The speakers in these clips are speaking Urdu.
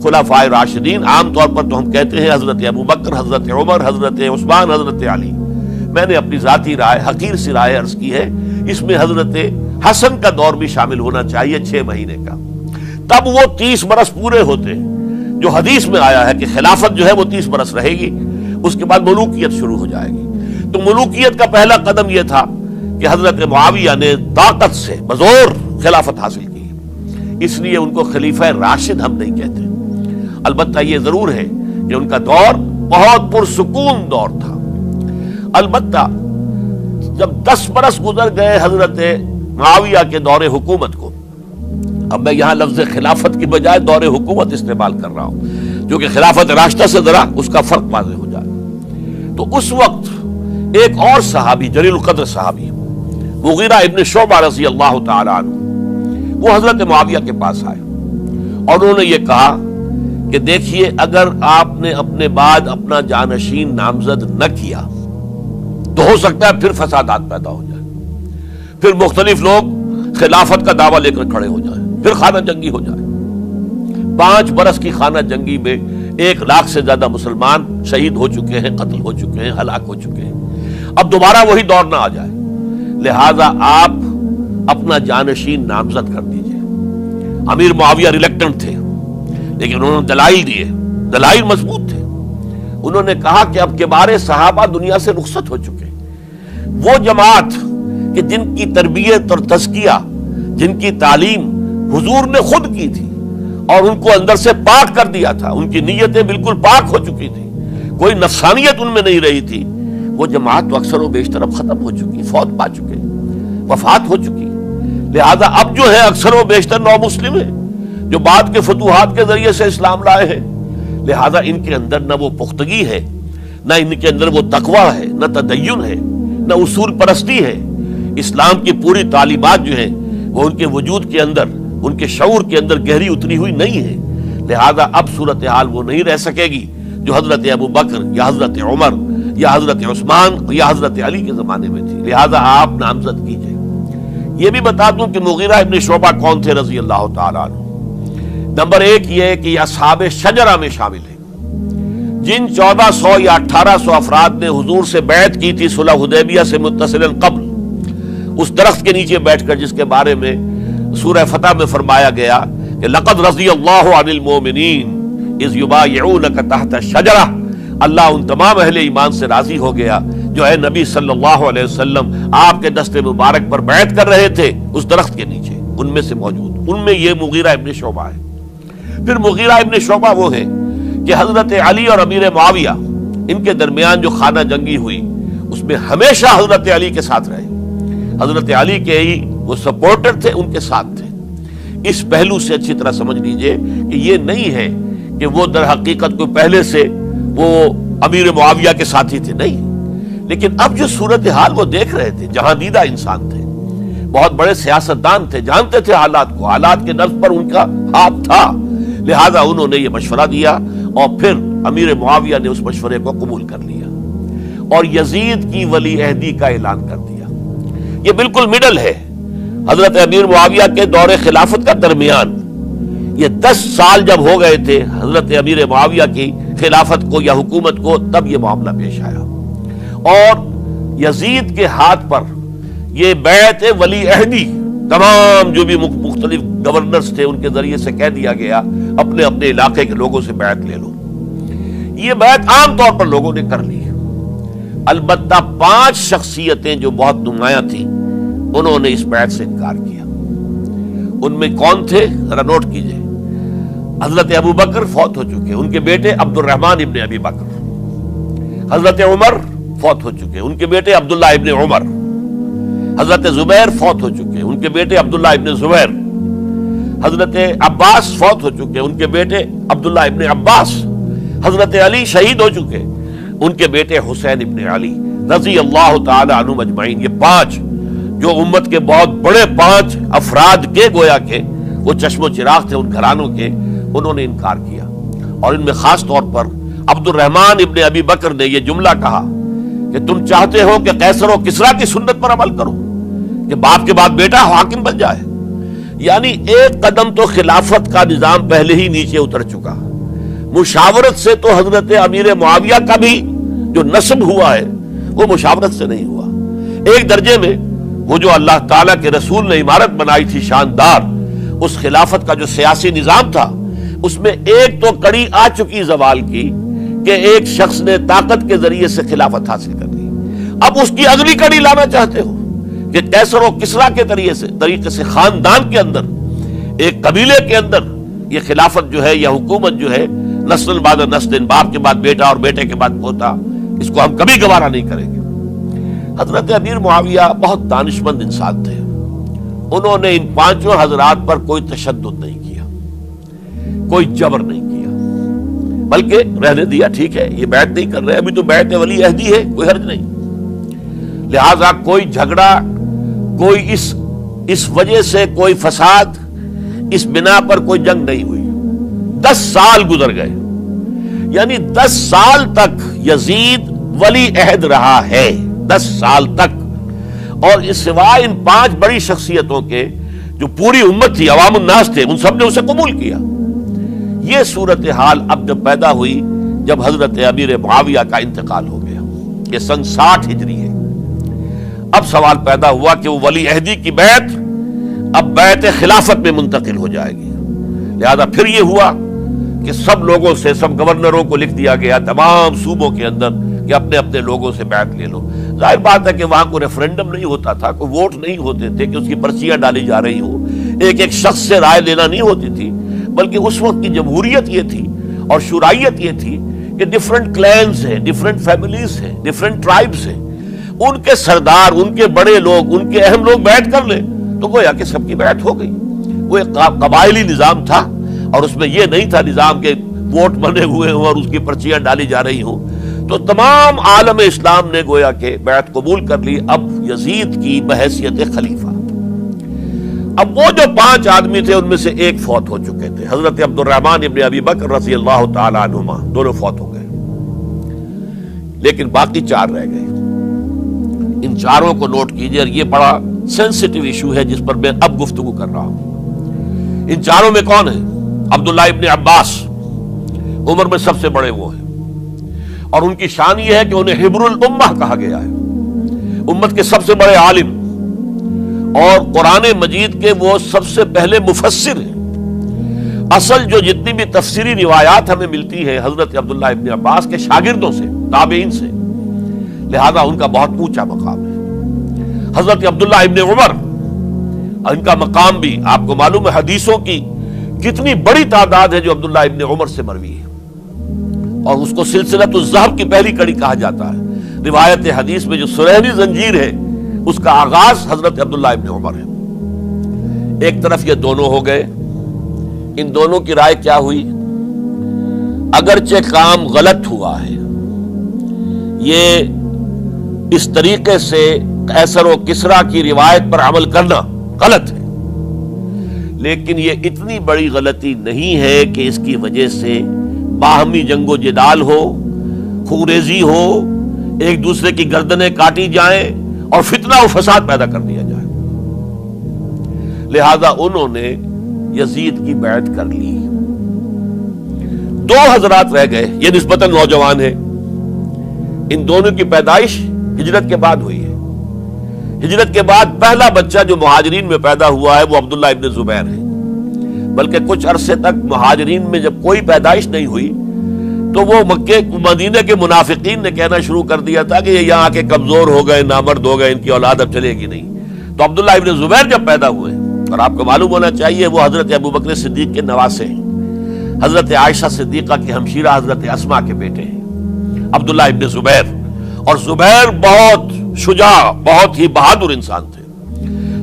خلفائے راشدین عام طور پر تو ہم کہتے ہیں حضرت ابو بکر، حضرت عمر، حضرت عثمان، حضرت علی. میں نے اپنی ذاتی رائے، حقیر سی رائے عرض کی ہے، اس میں حضرت حسن کا دور بھی شامل ہونا چاہیے 6 مہینے کا. تب وہ 30 برس پورے ہوتے ہیں جو حدیث میں آیا ہے کہ خلافت جو ہے وہ 30 برس رہے گی، اس کے بعد ملوکیت شروع ہو جائے گی. تو ملوکیت کا پہلا قدم یہ تھا کہ حضرت معاویہ نے طاقت سے بزور خلافت حاصل کی، اس لیے ان کو خلیفہ راشد ہم نہیں کہتے. البتہ یہ ضرور ہے کہ ان کا دور بہت پرسکون دور تھا. البتہ جب 10 برس گزر گئے حضرت معاویہ کے دور حکومت کو، اب میں یہاں لفظ خلافت کی بجائے دور حکومت استعمال کر رہا ہوں جو کہ خلافت راشدہ سے ذرا اس کا فرق واضح ہو جائے. تو اس وقت ایک اور صحابی، جلیل القدر صحابی مغیرہ ابن شعبہ رضی اللہ تعالی عنہ، وہ حضرت معاویہ کے پاس آئے اور انہوں نے یہ کہا کہ دیکھیے، اگر آپ نے اپنے بعد اپنا جانشین نامزد نہ کیا تو ہو سکتا ہے پھر فسادات پیدا ہو جائے، پھر مختلف لوگ خلافت کا دعویٰ لے کر کھڑے ہو جائیں، پھر خانہ جنگی ہو جائے. 5 برس کی خانہ جنگی میں 1 لاکھ سے زیادہ مسلمان شہید ہو چکے ہیں، قتل ہو چکے ہیں، ہلاک ہو چکے ہیں. اب دوبارہ وہی دور نہ آ جائے، لہذا آپ اپنا جانشین نامزد کر دیجئے. امیر معاویہ ریلیکٹنٹ تھے، لیکن انہوں نے دلائل دیے، دلائل مضبوط تھے. انہوں نے کہا کہ اب کبار صحابہ دنیا سے رخصت ہو چکے، وہ جماعت کہ جن کی تربیت اور تزکیہ، جن کی تعلیم حضور نے خود کی تھی اور ان کو اندر سے پاک کر دیا تھا، ان کی نیتیں بالکل پاک ہو چکی تھی، کوئی نفسانیت ان میں نہیں رہی تھی، وہ جماعت تو اکثر و بیشتر اب ختم ہو چکی، فوت پا چکے، وفات ہو چکی. لہذا اب جو ہے اکثر و بیشتر نو مسلم ہیں جو بعد کے فتوحات کے ذریعے سے اسلام لائے ہیں. لہذا ان کے اندر نہ وہ پختگی ہے، نہ ان کے اندر وہ تقوی ہے، نہ تدین ہے، نہ اصول پرستی ہے. اسلام کی پوری تعلیمات جو ہیں وہ ان کے وجود کے اندر، ان کے شعور کے اندر گہری اتری ہوئی نہیں ہے. لہذا اب صورتحال وہ نہیں رہ سکے گی جو حضرت ابو بکر یا حضرت عمر یا حضرت عثمان یا حضرت علی کے زمانے میں تھی. لہذا آپ نامزد کیجئے. یہ بھی بتا دوں کہ مغیرہ ابن شعبہ کون تھے رضی اللہ تعالیٰ عنہ. نمبر 1 یہ کہ یہ اصحاب شجرہ میں شامل ہیں، جن 1400 یا 1800 افراد نے حضور سے بیعت کی تھی صلح حدیبیہ سے متصلا قبل، اس درخت کے نیچے بیٹھ کر جس کے بارے میں سورہ فتح میں فرمایا گیا کہ لقد رضی اللہ عن المؤمنین اذ یبایعونک تحت الشجرہ. اللہ ان تمام اہل ایمان سے راضی ہو گیا جو اے نبی صلی اللہ علیہ وسلم آپ کے دست مبارک پر بیعت کر رہے تھے اس درخت کے نیچے، ان میں سے موجود، ان میں یہ مغیرہ ابن شعبہ ہے. پھر مغیرہ ابن شعبہ وہ ہے کہ حضرت علی اور امیر معاویہ ان کے درمیان جو خانہ جنگی ہوئی اس میں ہمیشہ حضرت علی کے ساتھ رہے، حضرت علی کے ہی وہ سپورٹر تھے، ان کے ساتھ تھے. اس پہلو سے اچھی طرح سمجھ لیجئے کہ یہ نہیں ہے کہ وہ در حقیقت کو پہلے سے وہ امیر معاویہ کے ساتھی تھے، نہیں. لیکن اب جو صورتحال وہ دیکھ رہے تھے، جہاں دیدہ انسان تھے، بہت بڑے سیاستدان تھے، جانتے تھے حالات کو، حالات کے نفس پر ان کا ہاتھ تھا. لہذا انہوں نے یہ مشورہ دیا اور پھر امیر معاویہ نے اس مشورے کو قبول کر لیا اور یزید کی ولی عہدی کا اعلان کر دیا. یہ بالکل مڈل ہے حضرت امیر معاویہ کے دور خلافت کا درمیان. یہ 10 سال جب ہو گئے تھے حضرت امیر معاویہ کی خلافت کو یا حکومت کو، تب یہ معاملہ پیش آیا اور یزید کے ہاتھ پر یہ بیعت ولی عہدی تمام جو بھی مختلف گورنرز تھے ان کے ذریعے سے کہہ دیا گیا اپنے اپنے علاقے کے لوگوں سے بیعت لے لو. یہ بیعت عام طور پر لوگوں نے کر لی. البتہ 5 شخصیتیں جو بہت نمایاں تھیں انہوں نے اس بیعت سے انکار کیا. ان میں کون تھے ذرا نوٹ کیجئے. حضرت ابو بکر فوت ہو چکے، ان کے بیٹے عبد الرحمن ابن ابی بکر. حضرت عمر فوت ہو چکے، ان کے بیٹے عبداللہ ابن عمر. حضرت زبیر فوت ہو چکے، ان کے بیٹے عبداللہ ابن زبیر. حضرت عباس فوت ہو چکے، ان کے بیٹے عبداللہ ابن عباس. حضرت علی شہید ہو چکے، ان کے بیٹے حسین ابن علی رضی اللہ تعالی عنہم اجمعین. یہ 5 جو امت کے بہت بڑے 5 افراد کے گویا کے وہ چشم و چراغ تھے ان گھرانوں کے، انہوں نے انکار کیا. اور ان میں خاص طور پر عبد الرحمن ابن ابی بکر نے یہ جملہ کہا کہ تم چاہتے ہو کہ قیصر و کسریٰ کی سنت پر عمل کرو کہ باپ کے بعد بیٹا حاکم بن جائے. یعنی ایک قدم تو خلافت کا نظام پہلے ہی نیچے اتر چکا. مشاورت سے تو حضرت امیر معاویہ کا بھی جو نسب ہوا ہے وہ مشاورت سے نہیں ہوا. ایک درجے میں وہ جو اللہ تعالیٰ کے رسول نے عمارت بنائی تھی شاندار، اس خلافت کا جو سیاسی نظام تھا، اس میں ایک تو کڑی آ چکی زوال کی کہ ایک شخص نے طاقت کے ذریعے سے خلافت حاصل کر لی. اب اس کی اگلی کڑی لانا چاہتے ہو کہ کیسر و کسریٰ کے طریقے سے خاندان کے اندر، ایک قبیلے کے اندر یہ خلافت جو ہے یا حکومت جو ہے نسل بعد نسل، باپ کے بعد بیٹا اور بیٹے کے بعد پوتا، اس کو ہم کبھی گوارا نہیں کریں گے. حضرت امیر معاویہ بہت دانشمند انسان تھے. انہوں نے ان پانچوں حضرات پر کوئی تشدد نہیں کیا، کوئی جبر نہیں کیا، بلکہ رہنے دیا. ٹھیک ہے، یہ بیعت نہیں کر رہے، ابھی تو بیعت ولی عہدی ہے، کوئی حرج نہیں. لہذا کوئی جھگڑا، کوئی اس وجہ سے کوئی فساد، اس بنا پر کوئی جنگ نہیں ہوئی. 10 سال گزر گئے، یعنی 10 سال تک یزید ولی عہد رہا ہے. 10 سال تک. اور اس سوائے ان 5 بڑی شخصیتوں کے جو پوری امت تھی، عوام الناس تھے، ان سب نے اسے قبول کیا. یہ صورتحال اب جب پیدا ہوئی جب حضرت امیر معاویہ کا انتقال ہو گیا، یہ سن 60 ہجری ہے. اب سوال پیدا ہوا کہ وہ ولی عہدی کی بیعت اب بیعت خلافت میں منتقل ہو جائے گی. لہذا پھر یہ ہوا کہ سب لوگوں سے، سب گورنروں کو لکھ دیا گیا تمام صوبوں کے اندر کہ اپنے اپنے لوگوں سے بیعت لے لو. ظاہر بات ہے کہ وہاں کوئی ریفرنڈم نہیں ہوتا تھا، کوئی ووٹ نہیں ہوتے تھے کہ اس کی پرچیاں ڈالی جا رہی ہوں، ایک ایک شخص سے رائے لینا نہیں ہوتی تھی، بلکہ اس وقت کی جمہوریت یہ تھی اور شورائیت یہ تھی کہ ڈفرنٹ کلینز ہیں، ڈفرنٹ فیملیز ہیں، ڈفرنٹ ٹرائبز ہیں، ان کے سردار، ان کے بڑے لوگ، ان کے اہم لوگ بیعت کر لیں تو گویا کہ سب کی بیعت ہو گئی. وہ ایک قبائلی نظام تھا اور اس میں یہ نہیں تھا نظام کے ووٹ بنے ہوئے ہوں اور اس کی پرچیاں ڈالی جا رہی ہوں. تو تمام عالم اسلام نے گویا کہ بیعت قبول کر لی اب یزید کی بحیثیت خلیفہ. اب وہ جو 5 آدمی تھے ان میں سے ایک فوت ہو چکے تھے، حضرت عبد الرحمن ابن ابی بکر رضی اللہ تعالی عنہما، دونوں فوت ہو گئے، لیکن باقی 4 رہ گئے. ان 4 کو نوٹ کیجئے، اور یہ بڑا سینسٹیو ایشو ہے جس پر میں اب گفتگو کر رہا ہوں. ان 4 میں کون ہیں؟ عبداللہ ابن عباس، عمر میں سب سے بڑے وہ ہیں، اور ان کی شان یہ ہے کہ انہیں حبر الامہ کہا گیا ہے، امت کے سب سے بڑے عالم، اور قرآن مجید کے وہ سب سے پہلے مفسر ہیں. اصل جو جتنی بھی تفسیری روایات ہمیں ملتی ہیں حضرت عبداللہ ابن عباس کے شاگردوں سے، تابعین سے، لہذا ان کا بہت اونچا مقام ہے. حضرت عبداللہ ابن عمر، ان کا مقام بھی آپ کو معلوم ہے، حدیثوں کی کتنی بڑی تعداد ہے جو عبداللہ ابن عمر سے مروی ہے، اور اس کو سلسلۃ الذہب کی پہلی کڑی کہا جاتا ہے. روایت حدیث میں جو سرہنی زنجیر ہے اس کا آغاز حضرت عبداللہ ابن عمر ہے. ایک طرف یہ دونوں ہو گئے، ان دونوں کی رائے کیا ہوئی؟ اگرچہ کام غلط ہوا ہے، یہ اس طریقے سے قیصر و کسریٰ کی روایت پر عمل کرنا غلط ہے، لیکن یہ اتنی بڑی غلطی نہیں ہے کہ اس کی وجہ سے باہمی جنگ و جدال ہو، خوریزی ہو، ایک دوسرے کی گردنیں کاٹی جائیں اور فتنہ و فساد پیدا کر دیا جائے. لہذا انہوں نے یزید کی بیعت کر لی. 2 حضرات رہ گئے، یہ نسبتاً نوجوان ہیں. ان دونوں کی پیدائش ہجرت کے بعد ہوئی ہے. ہجرت کے بعد پہلا بچہ جو مہاجرین میں پیدا ہوا ہے وہ عبداللہ ابن زبیر ہے. بلکہ کچھ عرصے تک مہاجرین میں جب کوئی پیدائش نہیں ہوئی تو وہ مکے مدینہ کے منافقین نے کہنا شروع کر دیا تھا کہ یہ یہاں کے کمزور ہو گئے، نامرد ہو گئے، ان کی اولاد اب چلے گی نہیں. تو عبداللہ ابن زبیر جب پیدا ہوئے، اور آپ کو معلوم ہونا چاہیے وہ حضرت ابوبکر صدیق کے نواسے ہیں، حضرت عائشہ صدیقہ کی ہمشیرہ حضرت اسماء کے بیٹے ہیں عبداللہ ابن زبیر. اور زبیر بہت شجاع، بہت ہی بہادر انسان تھے.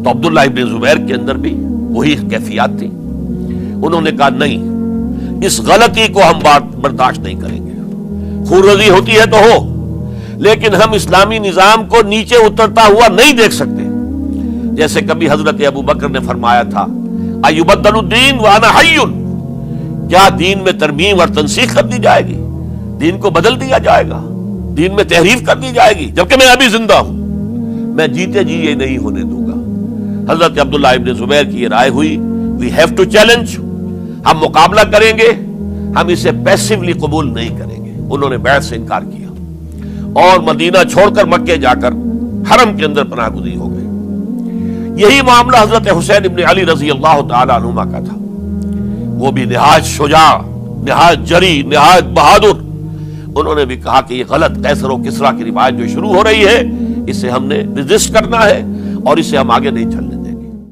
تو عبداللہ ابن زبیر کے اندر بھی وہی کیفیات تھی. انہوں نے کہا نہیں، اس غلطی کو ہم برداشت نہیں کریں گے. خورزی ہوتی ہے تو ہو، لیکن ہم اسلامی نظام کو نیچے اترتا ہوا نہیں دیکھ سکتے. جیسے کبھی حضرت ابو بکر نے فرمایا تھا ایبدل الدین وانا حی، کیا دین میں ترمیم اور تنسیخ کر دی جائے گی؟ دین کو بدل دیا جائے گا، دین میں تحریف کر دی جائے گی جبکہ میں ابھی زندہ ہوں؟ میں جیتے جی یہ نہیں ہونے دوں گا. حضرت عبداللہ ابن زبیر کی یہ رائے ہوئی، وی ہیو ٹو چیلنج، ہم مقابلہ کریں گے ہم اسے پیسیولی قبول نہیں کریں گے. انہوں نے بیعت سے انکار کیا اور مدینہ چھوڑ کر مکے جا کر حرم کے اندر پناہ گزین ہو گئے. یہی معاملہ حضرت حسین ابن علی رضی اللہ تعالی عنہما کا تھا. وہ بھی نہایت شجاع، نہایت جری، نہایت بہادر. انہوں نے بھی کہا کہ یہ غلط قیصر و کسریٰ کی روایت جو شروع ہو رہی ہے، اسے ہم نے رجسٹ کرنا ہے اور اسے ہم آگے نہیں چلنے.